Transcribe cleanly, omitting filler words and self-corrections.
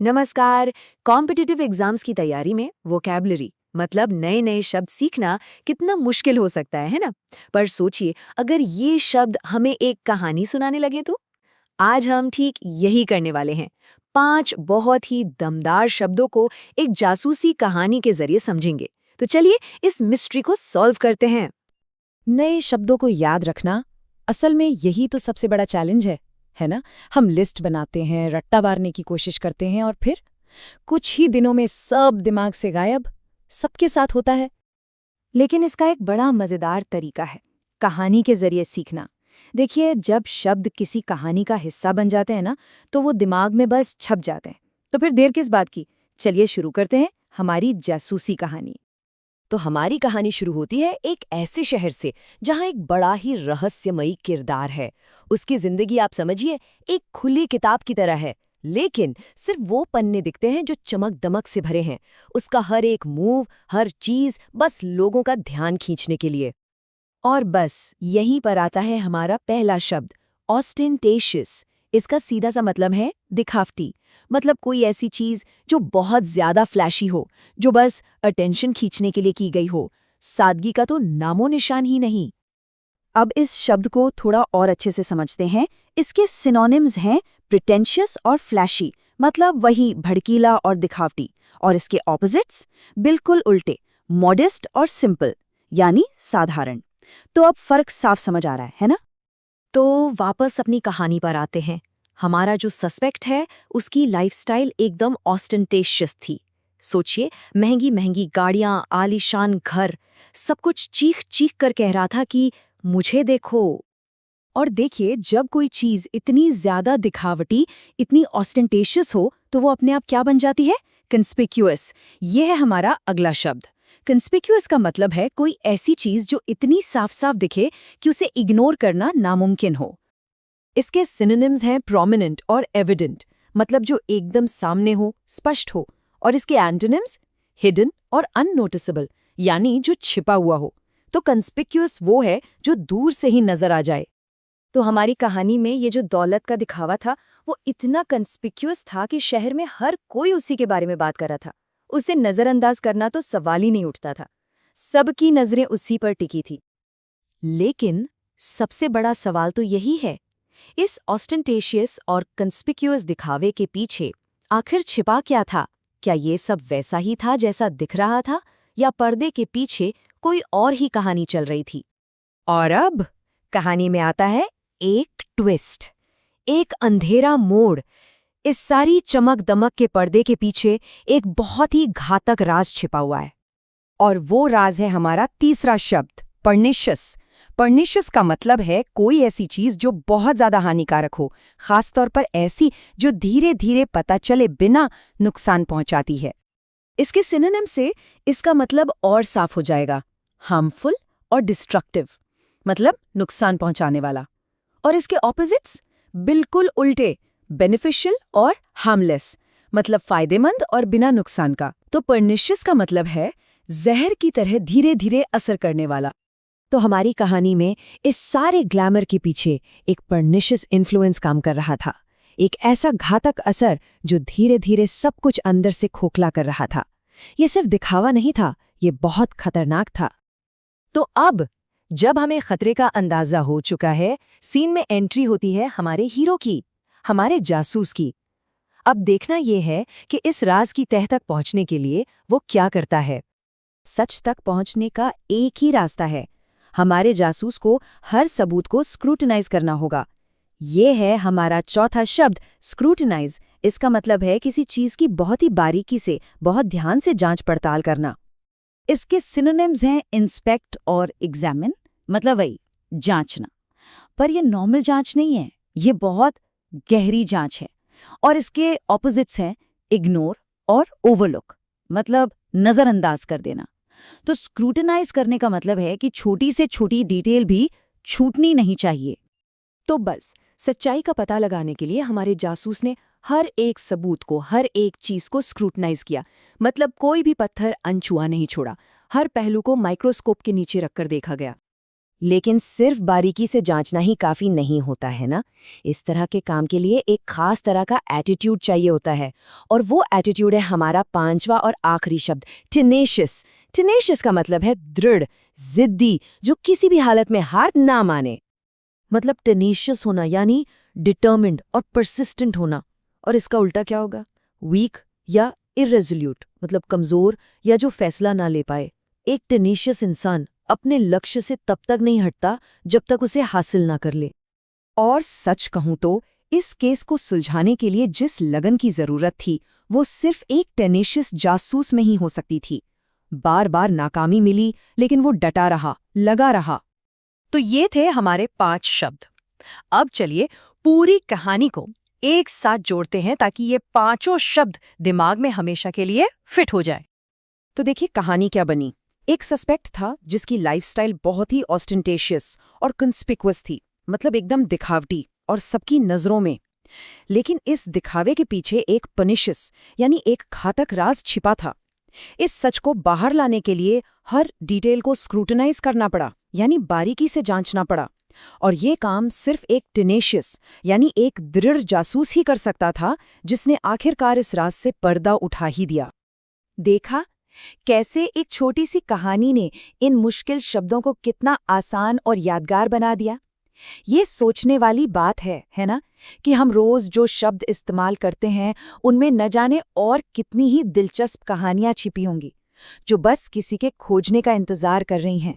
नमस्कार। Competitive exams की तैयारी में वोकैबुलरी मतलब नए नए शब्द सीखना कितना मुश्किल हो सकता है ना। पर सोचिए, अगर ये शब्द हमें एक कहानी सुनाने लगे तो आज हम ठीक यही करने वाले हैं। 5 बहुत ही दमदार शब्दों को एक जासूसी कहानी के जरिए समझेंगे। तो चलिए इस मिस्ट्री को सॉल्व करते हैं। नए शब्दों को याद रखना असल में यही तो सबसे बड़ा चैलेंज है ना। हम लिस्ट बनाते हैं, रट्टा मारने की कोशिश करते हैं और फिर कुछ ही दिनों में सब दिमाग से गायब। सबके साथ होता है। लेकिन इसका एक बड़ा मजेदार तरीका है, कहानी के जरिए सीखना। देखिए, जब शब्द किसी कहानी का हिस्सा बन जाते हैं ना, तो वो दिमाग में बस छप जाते हैं। तो फिर देर किस बात की, चलिए शुरू करते हैं हमारी जासूसी कहानी। तो हमारी कहानी शुरू होती है एक ऐसे शहर से जहां एक बड़ा ही रहस्यमयी किरदार है। उसकी जिंदगी आप समझिए एक खुली किताब की तरह है, लेकिन सिर्फ वो पन्ने दिखते हैं जो चमक दमक से भरे हैं। उसका हर एक मूव, हर चीज बस लोगों का ध्यान खींचने के लिए। और बस यहीं पर आता है हमारा पहला शब्द, ऑस्टेंटेशियस। इसका सीधा सा मतलब है दिखावटी। मतलब कोई ऐसी चीज जो बहुत ज्यादा फ्लैशी हो, जो बस अटेंशन खींचने के लिए की गई हो। सादगी का तो नामो निशान ही नहीं। अब इस शब्द को थोड़ा और अच्छे से समझते हैं। इसके सिनोनिम्स हैं प्रिटेंशियस और फ्लैशी, मतलब वही भड़कीला और दिखावटी। और इसके ऑपोजिट्स बिल्कुल उल्टे, मॉडेस्ट और सिंपल, यानी साधारण। तो अब फर्क साफ समझ आ रहा है ना। तो वापस अपनी कहानी पर आते हैं। हमारा जो सस्पेक्ट है उसकी लाइफस्टाइल एकदम ऑस्टेंटेशियस थी। सोचिए, महंगी महंगी गाड़ियां, आलीशान घर, सब कुछ चीख चीख कर कह रहा था कि मुझे देखो। और देखिए, जब कोई चीज इतनी ज्यादा दिखावटी, इतनी ऑस्टेंटेशियस हो, तो वो अपने आप क्या बन जाती है? कंस्पिक्यूअस। ये है हमारा अगला शब्द। कंस्पिक्यूअस का मतलब है कोई ऐसी चीज जो इतनी साफ साफ दिखे कि उसे इग्नोर करना नामुमकिन हो। इसके सिनोनिम्स हैं प्रोमिनेंट और एविडेंट, मतलब जो एकदम सामने हो, स्पष्ट हो। और इसके एंटोनिम्स हिडन और अननोटिसेबल, यानी जो छिपा हुआ हो। तो कंस्पिक्यूअस वो है जो दूर से ही नजर आ जाए। तो हमारी कहानी में ये जो दौलत का दिखावा था, वो इतना कंस्पिक्यूअस था कि शहर में हर कोई उसी के बारे में बात कर रहा था। उसे नजरअंदाज करना तो सवाल ही नहीं उठता था। सबकी नजरें उसी पर टिकी थी। लेकिन सबसे बड़ा सवाल तो यही है, इस ऑस्टेंटेशियस और कंस्पिक्यूअस दिखावे के पीछे आखिर छिपा क्या था? क्या ये सब वैसा ही था जैसा दिख रहा था, या पर्दे के पीछे कोई और ही कहानी चल रही थी? और अब कहानी में आता है एक ट्विस्ट, एक अंधेरा मोड़। इस सारी चमक दमक के पर्दे के पीछे एक बहुत ही घातक राज छिपा हुआ है। और वो राज है हमारा तीसरा शब्द, पर्निशियस। पर्निशियस का मतलब है कोई ऐसी चीज जो बहुत ज्यादा हानिकारक हो, खासतौर पर ऐसी जो धीरे धीरे पता चले बिना नुकसान पहुंचाती है। इसके सिनोनिम से इसका मतलब और साफ हो जाएगा, हार्मफुल और डिस्ट्रक्टिव, मतलब नुकसान पहुंचाने वाला। और इसके ऑपोजिट्स बिल्कुल उल्टे, बेनिफिशियल और हार्मलेस, मतलब फायदेमंद और बिना नुकसान का। तो पर्निशियस का मतलब है जहर की तरह धीरे धीरे असर करने वाला। तो हमारी कहानी में इस सारे ग्लैमर के पीछे एक पर्निशियस इन्फ्लुएंस काम कर रहा था। एक ऐसा घातक असर जो धीरे धीरे सब कुछ अंदर से खोखला कर रहा था। ये सिर्फ दिखावा नहीं था, ये बहुत खतरनाक था। तो अब जब हमें खतरे का अंदाजा हो चुका है, सीन में एंट्री होती है हमारे हीरो की, हमारे जासूस की। अब देखना यह है कि इस राज की तह तक पहुंचने के लिए वो क्या करता है। सच तक पहुंचने का एक ही रास्ता है, हमारे जासूस को हर सबूत को स्क्रूटनाइज करना होगा। ये है हमारा चौथा शब्द, स्क्रूटनाइज। इसका मतलब है किसी चीज की बहुत ही बारीकी से, बहुत ध्यान से जांच पड़ताल करना। इसके सिनोनिम्स हैं इंस्पेक्ट और एग्जामिन, मतलब वही जांचना। पर ये नॉर्मल जांच नहीं है, ये बहुत गहरी जांच है। और इसके ऑपोजिट्स हैं इग्नोर और ओवरलुक, मतलब नजरअंदाज कर देना। तो स्क्रूटनाइज करने का मतलब है कि छोटी से छोटी डिटेल भी छूटनी नहीं चाहिए। तो बस सच्चाई का पता लगाने के लिए हमारे जासूस ने हर एक सबूत को, हर एक चीज को स्क्रूटनाइज किया। मतलब कोई भी पत्थर अनछुआ नहीं छोड़ा, हर पहलू को माइक्रोस्कोप के नीचे रखकर देखा गया। लेकिन सिर्फ बारीकी से जांचना ही काफी नहीं होता है ना। इस तरह के काम के लिए एक खास तरह का एटीट्यूड चाहिए होता है, और वो एटीट्यूड है हमारा पांचवा और आखिरी शब्द, टेनेशियस। टेनेशियस का मतलब है दृढ़, जिद्दी, जो किसी भी हालत में हार ना माने। मतलब टेनिशियस होना यानी डिटर्मिन्ड और परसिस्टेंट होना। और इसका उल्टा क्या होगा? वीक या इर्रेजोल्यूट, मतलब कमजोर या जो फैसला ना ले पाए। एक टेनिशियस इंसान अपने लक्ष्य से तब तक नहीं हटता जब तक उसे हासिल ना कर ले। और सच कहूं तो इस केस को सुलझाने के लिए जिस लगन की जरूरत थी, वो सिर्फ एक टेनेशियस जासूस में ही हो सकती थी। बार बार नाकामी मिली, लेकिन वो डटा रहा, लगा रहा। तो ये थे हमारे 5 शब्द। अब चलिए पूरी कहानी को एक साथ जोड़ते हैं ताकि ये 5 शब्द दिमाग में हमेशा के लिए फिट हो जाए। तो देखिए कहानी क्या बनी। एक सस्पेक्ट था जिसकी लाइफस्टाइल बहुत ही ऑस्टेंटेशियस और कंस्पिकुअस थी, मतलब एकदम दिखावटी और सबकी नजरों में। लेकिन इस दिखावे के पीछे एक पनिशियस यानी एक घातक राज छिपा था। इस सच को बाहर लाने के लिए हर डिटेल को स्क्रूटनाइज करना पड़ा, यानी बारीकी से जांचना पड़ा। और ये काम सिर्फ एक टेनेशियस यानी एक दृढ़ जासूस ही कर सकता था, जिसने आखिरकार इस राज से पर्दा उठा ही दिया। देखा कैसे एक छोटी सी कहानी ने इन मुश्किल शब्दों को कितना आसान और यादगार बना दिया। ये सोचने वाली बात है ना, कि हम रोज जो शब्द इस्तेमाल करते हैं उनमें न जाने और कितनी ही दिलचस्प कहानियां छिपी होंगी, जो बस किसी के खोजने का इंतजार कर रही हैं।